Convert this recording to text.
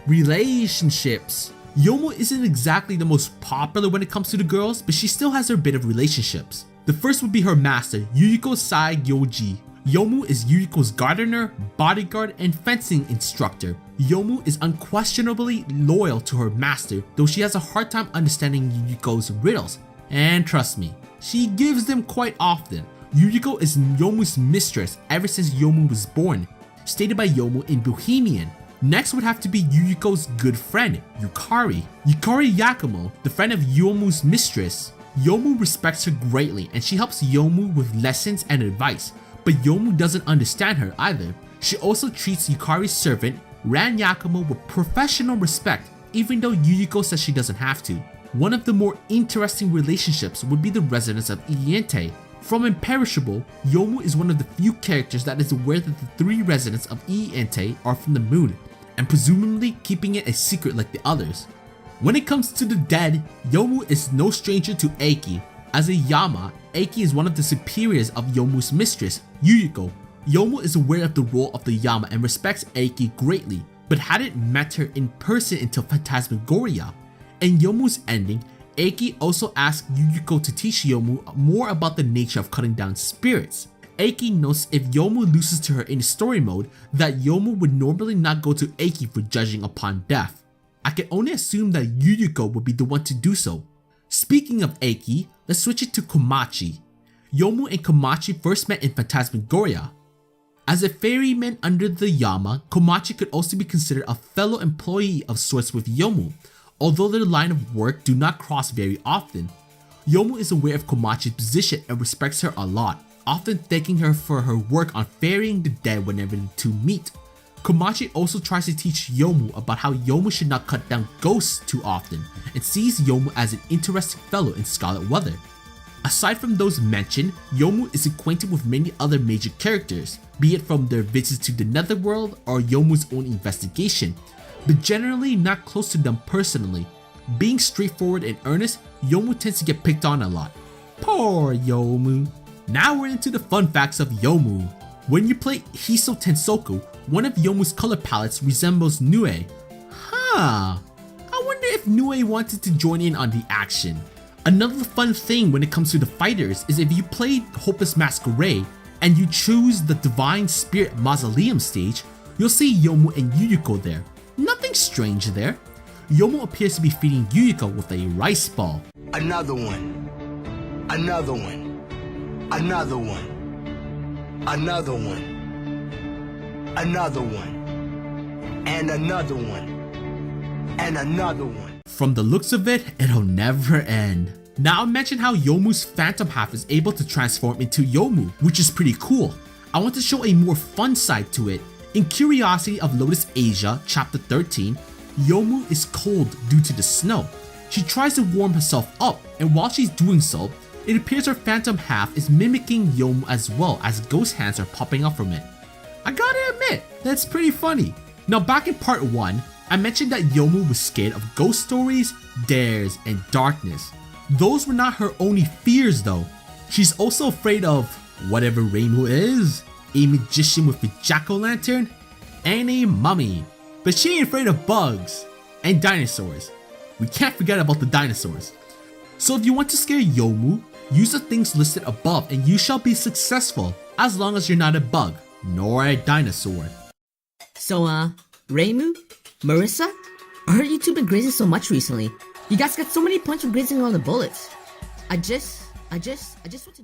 Relationships. Youmu isn't exactly the most popular when it comes to the girls, but she still has her bit of relationships. The first would be her master, Yuriko Sai Gyoji. Youmu is Yuriko's gardener, bodyguard, and fencing instructor. Youmu is unquestionably loyal to her master, though she has a hard time understanding Yuriko's riddles. And trust me, she gives them quite often. Yuriko is Yomu's mistress ever since Youmu was born, stated by Youmu in Bohemian. Next would have to be Yuriko's good friend, Yukari. Yukari Yakumo, the friend of Youmu's mistress. Youmu respects her greatly and she helps Youmu with lessons and advice, but Youmu doesn't understand her either. She also treats Yukari's servant, Ran Yakumo, with professional respect, even though Yuriko says she doesn't have to. One of the more interesting relationships would be the residents of Iente. From Imperishable, Youmu is one of the few characters that is aware that the 3 residents of Iente are from the moon, and presumably keeping it a secret like the others. When it comes to the dead, Youmu is no stranger to Eiki. As a Yama, Eiki is one of the superiors of Yomu's mistress, Yuriko. Youmu is aware of the role of the Yama and respects Eiki greatly, but hadn't met her in person until Phantasmagoria. In Yomu's ending, Eiki also asked Yuriko to teach Youmu more about the nature of cutting down spirits. Eiki knows if Youmu loses to her in story mode that Youmu would normally not go to Eiki for judging upon death. I can only assume that Yuriko would be the one to do so. Speaking of Eiki, let's switch it to Komachi. Youmu and Komachi first met in Phantasmagoria. As a ferryman under the Yama, Komachi could also be considered a fellow employee of sorts with Youmu, although their line of work do not cross very often. Youmu is aware of Komachi's position and respects her a lot, often thanking her for her work on ferrying the dead whenever the two meet. Komachi also tries to teach Youmu about how Youmu should not cut down ghosts too often, and sees Youmu as an interesting fellow in Scarlet Weather. Aside from those mentioned, Youmu is acquainted with many other major characters, be it from their visits to the Netherworld or Yomu's own investigation, but generally not close to them personally. Being straightforward and earnest, Youmu tends to get picked on a lot. Poor Youmu. Now we're into the fun facts of Youmu. When you play Hiso Tensoku, one of Yomu's color palettes resembles Nue. I wonder if Nue wanted to join in on the action. Another fun thing when it comes to the fighters is if you play Hopeless Masquerade and you choose the Divine Spirit Mausoleum stage, you'll see Youmu and Yuriko there. Nothing strange there. Youmu appears to be feeding Yuriko with a rice ball. Another one. Another one. Another one. Another one. Another one. And another one. And another one. From the looks of it, it'll never end. Now I'll mention how Yomu's phantom half is able to transform into Youmu, which is pretty cool. I want to show a more fun side to it. In Curiosity of Lotus Asia, chapter 13, Youmu is cold due to the snow. She tries to warm herself up, and while she's doing so, it appears her phantom half is mimicking Youmu as well, as ghost hands are popping up from it. I gotta admit, that's pretty funny. Now back in part 1, I mentioned that Youmu was scared of ghost stories, dares, and darkness. Those were not her only fears though. She's also afraid of whatever Reimu is, a magician with a jack-o'-lantern, and a mummy. But she ain't afraid of bugs and dinosaurs. We can't forget about the dinosaurs. So if you want to scare Youmu, use the things listed above and you shall be successful, as long as you're not a bug, nor a dinosaur. So Reimu? Marisa? I heard you two been grazing so much recently. You guys got so many points from grazing all the bullets. I just want to